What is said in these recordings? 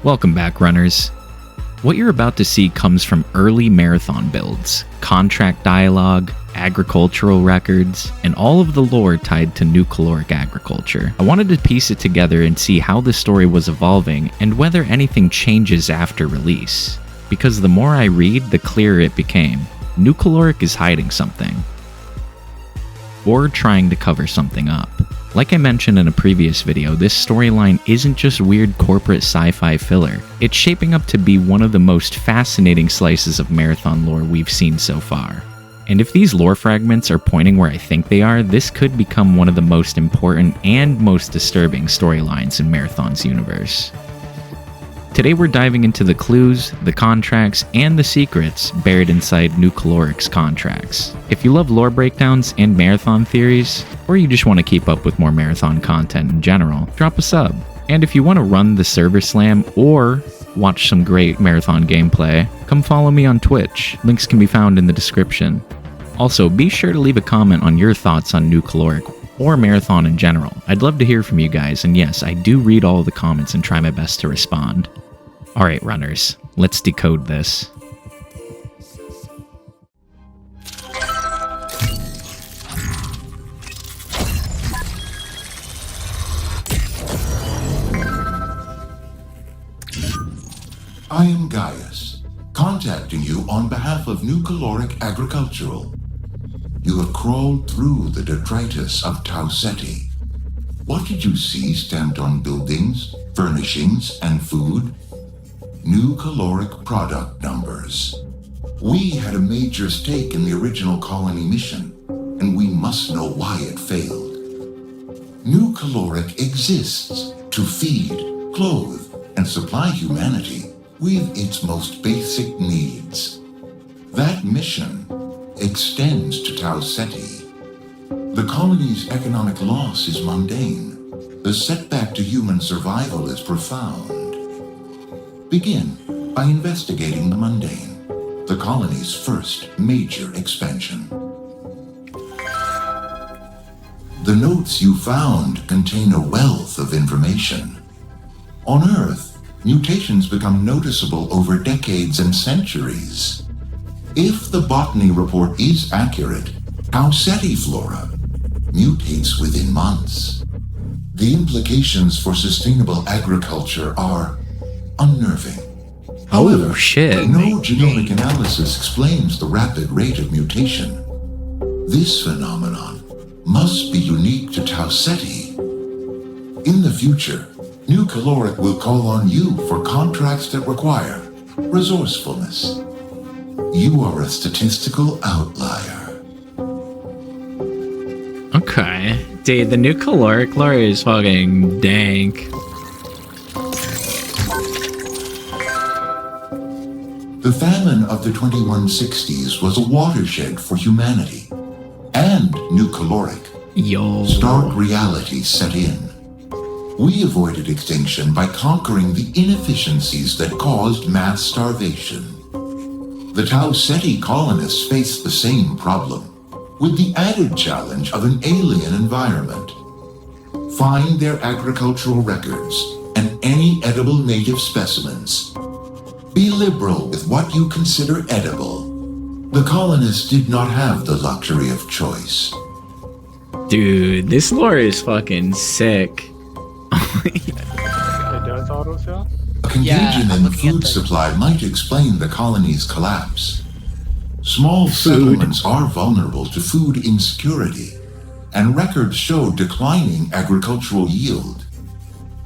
Welcome back, runners. What you're about to see comes from early marathon builds, contract dialogue, agricultural records, and all of the lore tied to Nucaloric Agriculture. I wanted to piece it together and see how the story was evolving and whether anything changes after release. Because the more I read, the clearer it became. Nucaloric is hiding something. Or trying to cover something up. Like I mentioned in a previous video, this storyline isn't just weird corporate sci-fi filler. It's shaping up to be one of the most fascinating slices of marathon lore we've seen so far. And if these lore fragments are pointing where I think they are, this could become one of the most important and most disturbing storylines in Marathon's universe. Today we're diving into the clues, the contracts, and the secrets buried inside Nucaloric's contracts. If you love lore breakdowns and marathon theories, or you just want to keep up with more marathon content in general, drop a sub. And if you want to run the server slam or watch some great marathon gameplay, come follow me on Twitch. Links can be found in the description. Also, be sure to leave a comment on your thoughts on Nucaloric or marathon in general. I'd love to hear from you guys, and yes, I do read all of the comments and try my best to respond. Alright, runners, let's decode this. I am Gaius, contacting you on behalf of Nucaloric Agricultural. You have crawled through the detritus of Tau Ceti. What did you see stamped on buildings, furnishings, and food? Nucaloric product numbers. We had a major stake in the original colony mission, and we must know why it failed. Nucaloric exists to feed, clothe, and supply humanity with its most basic needs. That mission extends to Tau Ceti. The colony's economic loss is mundane. The setback to human survival is profound. Begin by investigating the mundane, the colony's first major expansion. The notes you found contain a wealth of information. On Earth, mutations become noticeable over decades and centuries. If the botany report is accurate, Tau Ceti flora mutates within months. The implications for sustainable agriculture are unnerving. However, shit. No genomic analysis explains the rapid rate of mutation. This phenomenon must be unique to Tau Ceti. In the future, Nucaloric will call on you for contracts that require resourcefulness. You are a statistical outlier. Okay. Dude, the Nucaloric lore is fucking dank. The famine of the 2160s was a watershed for humanity and Nucaloric. Stark reality set in. We avoided extinction by conquering the inefficiencies that caused mass starvation. The Tau Ceti colonists faced the same problem, with the added challenge of an alien environment. Find their agricultural records and any edible native specimens. Be liberal with what you consider edible. The colonists did not have the luxury of choice. Dude, this lore is fucking sick. It does autofill? A contagion in the food supply might explain the colony's collapse. Small settlements are vulnerable to food insecurity, and records show declining agricultural yield.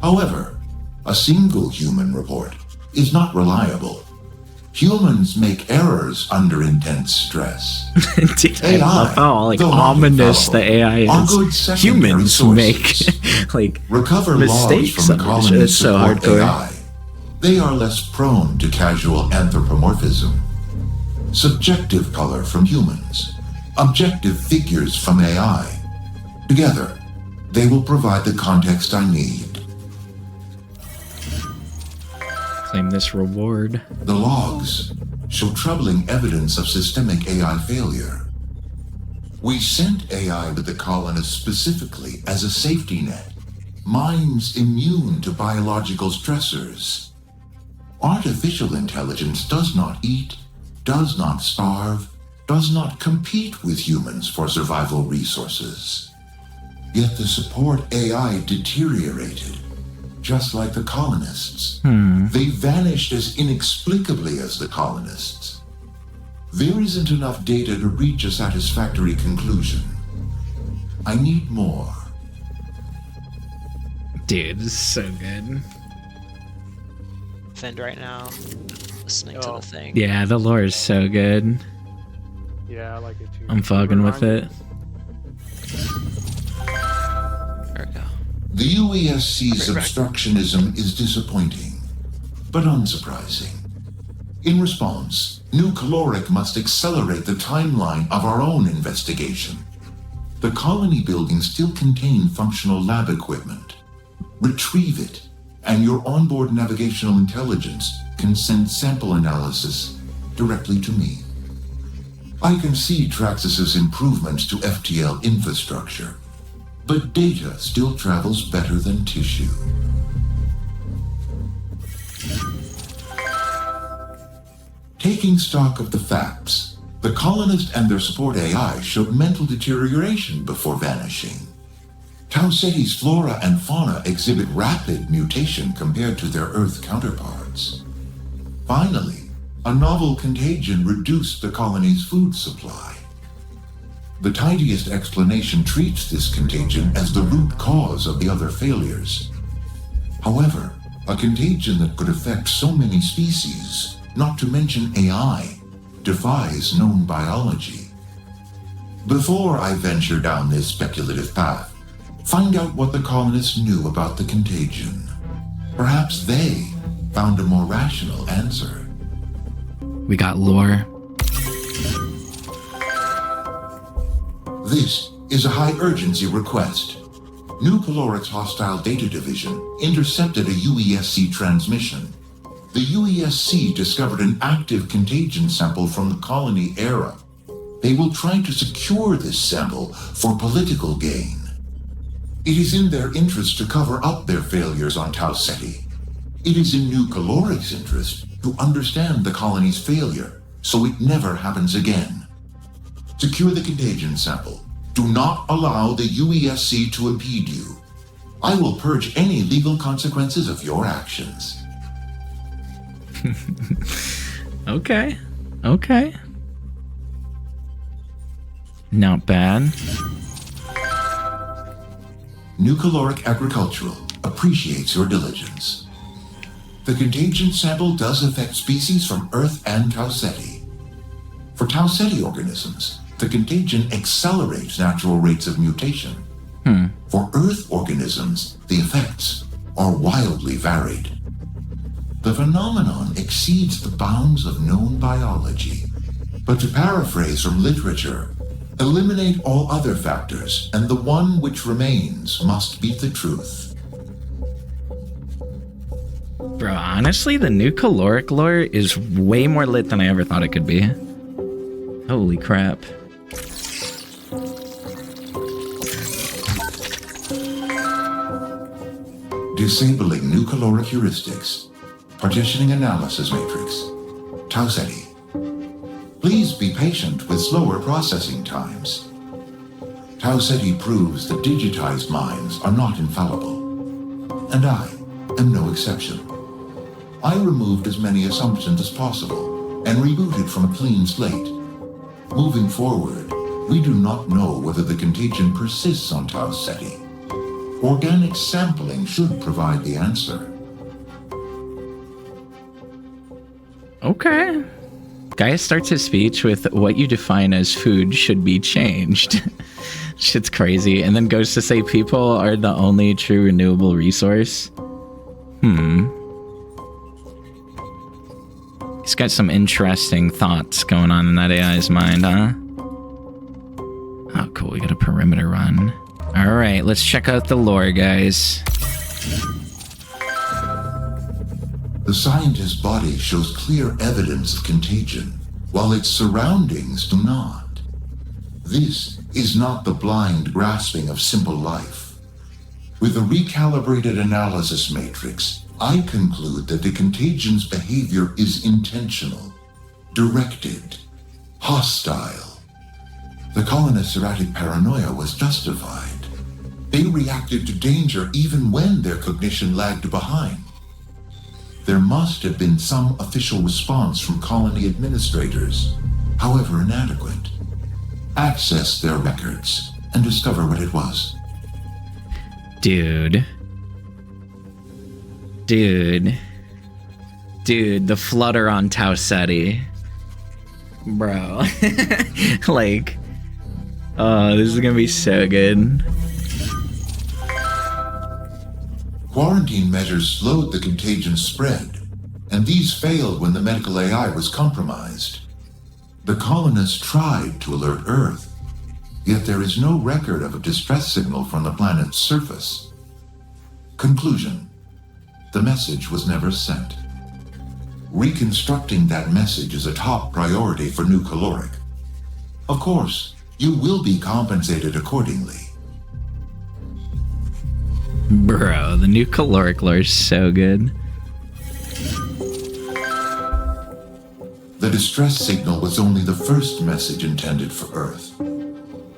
However, a single human report is not reliable. Humans make errors under intense stress. Dude, I love how ominous the AI is. Humans make recover mistakes. From the colony's it's so hardcore. AI. They are less prone to casual anthropomorphism. Subjective color from humans, objective figures from AI. Together, they will provide the context I need. Claim this reward. The logs show troubling evidence of systemic AI failure. We sent AI with the colonists specifically as a safety net, minds immune to biological stressors. Artificial intelligence does not eat, does not starve, does not compete with humans for survival resources. Yet the support AI deteriorated, just like the colonists. They vanished as inexplicably as the colonists. There isn't enough data to reach a satisfactory conclusion. I need more. Dude, this is so good. Offend right now. Listening to the thing. Yeah, the lore is so good. Yeah, I like it too. I'm fucking with it. There we go. The UESC's obstructionism is disappointing, but unsurprising. In response, Nucaloric must accelerate the timeline of our own investigation. The colony buildings still contain functional lab equipment. Retrieve it, and your onboard navigational intelligence can send sample analysis directly to me. I can see Traxxas's improvements to FTL infrastructure, but data still travels better than tissue. Taking stock of the facts, the colonists and their support AI showed mental deterioration before vanishing. Tau Ceti's flora and fauna exhibit rapid mutation compared to their Earth counterparts. Finally, a novel contagion reduced the colony's food supply. The tidiest explanation treats this contagion as the root cause of the other failures. However, a contagion that could affect so many species, not to mention AI, defies known biology. Before I venture down this speculative path, find out what the colonists knew about the contagion. Perhaps they found a more rational answer. We got lore. This is a high-urgency request. Nucaloric's hostile data division intercepted a UESC transmission. The UESC discovered an active contagion sample from the colony era. They will try to secure this sample for political gain. It is in their interest to cover up their failures on Tau Ceti. It is in Nucaloric's interest to understand the colony's failure, so it never happens again. Secure the contagion sample. Do not allow the UESC to impede you. I will purge any legal consequences of your actions. Okay. Not bad. Nucaloric Agriculture appreciates your diligence. The contagion sample does affect species from Earth and Tau Ceti. For Tau Ceti organisms, the contagion accelerates natural rates of mutation. For Earth organisms, the effects are wildly varied. The phenomenon exceeds the bounds of known biology. But to paraphrase from literature, eliminate all other factors, and the one which remains must be the truth. Bro, honestly, the Nucaloric lore is way more lit than I ever thought it could be. Holy crap. Disabling Nucaloric heuristics. Partitioning analysis matrix. Tau Ceti. Please be patient with slower processing times. Tau Ceti proves that digitized minds are not infallible. And I am no exception. I removed as many assumptions as possible and rebooted from a clean slate. Moving forward, we do not know whether the contagion persists on Tau Ceti. Organic sampling should provide the answer. Okay. Guy starts his speech with what you define as food should be changed. Shit's crazy. And then goes to say people are the only true renewable resource. He's got some interesting thoughts going on in that AI's mind, huh? Oh, cool. We got a perimeter run. All right, let's check out the lore, guys. The scientist's body shows clear evidence of contagion, while its surroundings do not. This is not the blind grasping of simple life. With a recalibrated analysis matrix, I conclude that the Contagion's behavior is intentional, directed, hostile. The colonists' erratic paranoia was justified. They reacted to danger even when their cognition lagged behind. There must have been some official response from colony administrators, however inadequate. Access their records and discover what it was. Dude, the flutter on Tau Ceti. Bro. Like, oh, this is gonna be so good. Quarantine measures slowed the contagion's spread, and these failed when the medical AI was compromised. The colonists tried to alert Earth, yet there is no record of a distress signal from the planet's surface. Conclusion: the message was never sent. Reconstructing that message is a top priority for Nucaloric. Of course, you will be compensated accordingly. Bro, the Nucaloric lore is so good. The distress signal was only the first message intended for Earth.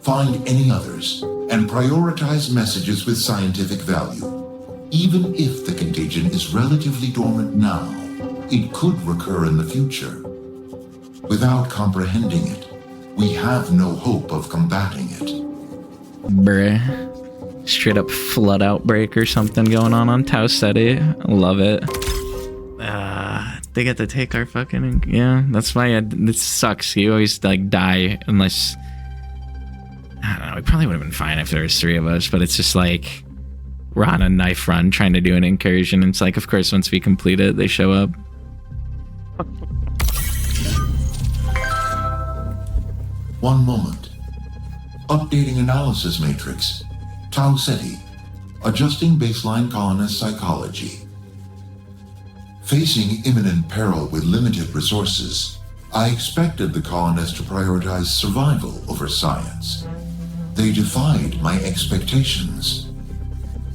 Find any others and prioritize messages with scientific value. Even if the contagion is relatively dormant now, it could recur in the future. Without comprehending it, we have no hope of combating it. Bruh. Straight up flood outbreak or something going on Tau Ceti. I love it. They get to take our fucking... Yeah, that's why this sucks. You always, like, die unless... I don't know, we probably would have been fine if there was 3 of us, but it's just like... We're on a knife run trying to do an incursion, and it's like, of course, once we complete it, they show up. One moment. Updating analysis matrix. Tau Ceti. Adjusting baseline colonist psychology. Facing imminent peril with limited resources, I expected the colonists to prioritize survival over science. They defied my expectations.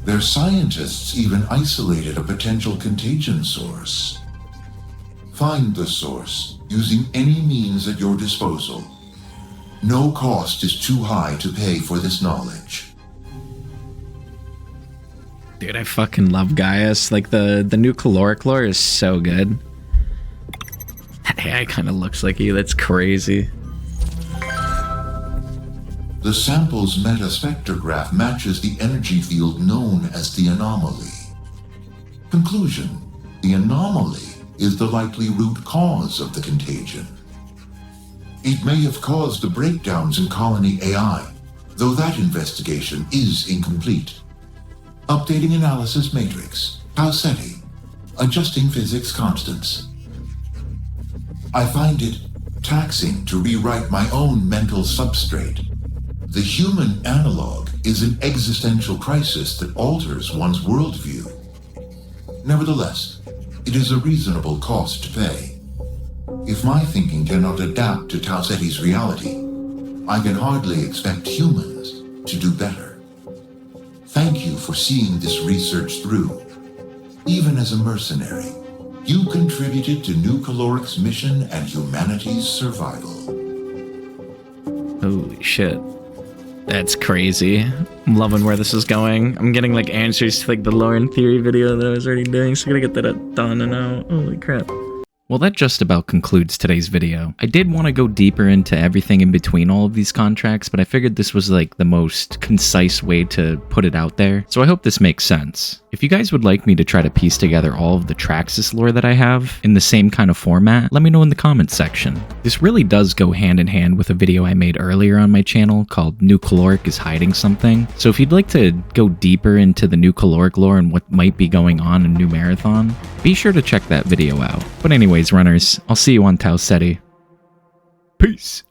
Their scientists even isolated a potential contagion source. Find the source using any means at your disposal. No cost is too high to pay for this knowledge. Dude, I fucking love Gaius. Like, the Nucaloric lore is so good. That AI kind of looks like you. That's crazy. The sample's metaspectrograph matches the energy field known as the anomaly. Conclusion: the anomaly is the likely root cause of the contagion. It may have caused the breakdowns in colony AI, though that investigation is incomplete. Updating analysis matrix. Tau Ceti. Adjusting physics constants. I find it taxing to rewrite my own mental substrate. The human analog is an existential crisis that alters one's worldview. Nevertheless, it is a reasonable cost to pay. If my thinking cannot adapt to Tau Ceti's reality, I can hardly expect humans to do better. Thank you for seeing this research through. Even as a mercenary, you contributed to Nucaloric's mission and humanity's survival. Holy shit. That's crazy. I'm loving where this is going. I'm getting, like, answers to, like, the lore and theory video that I was already doing, so I gotta get that done and out. Holy crap. Well, that just about concludes today's video. I did want to go deeper into everything in between all of these contracts, but I figured this was like the most concise way to put it out there, so I hope this makes sense. If you guys would like me to try to piece together all of the Traxxas lore that I have in the same kind of format, let me know in the comments section. This really does go hand in hand with a video I made earlier on my channel called Nucaloric is Hiding Something, so if you'd like to go deeper into the Nucaloric lore and what might be going on in New Marathon, be sure to check that video out. But anyways, runners, I'll see you on Tau Ceti. Peace!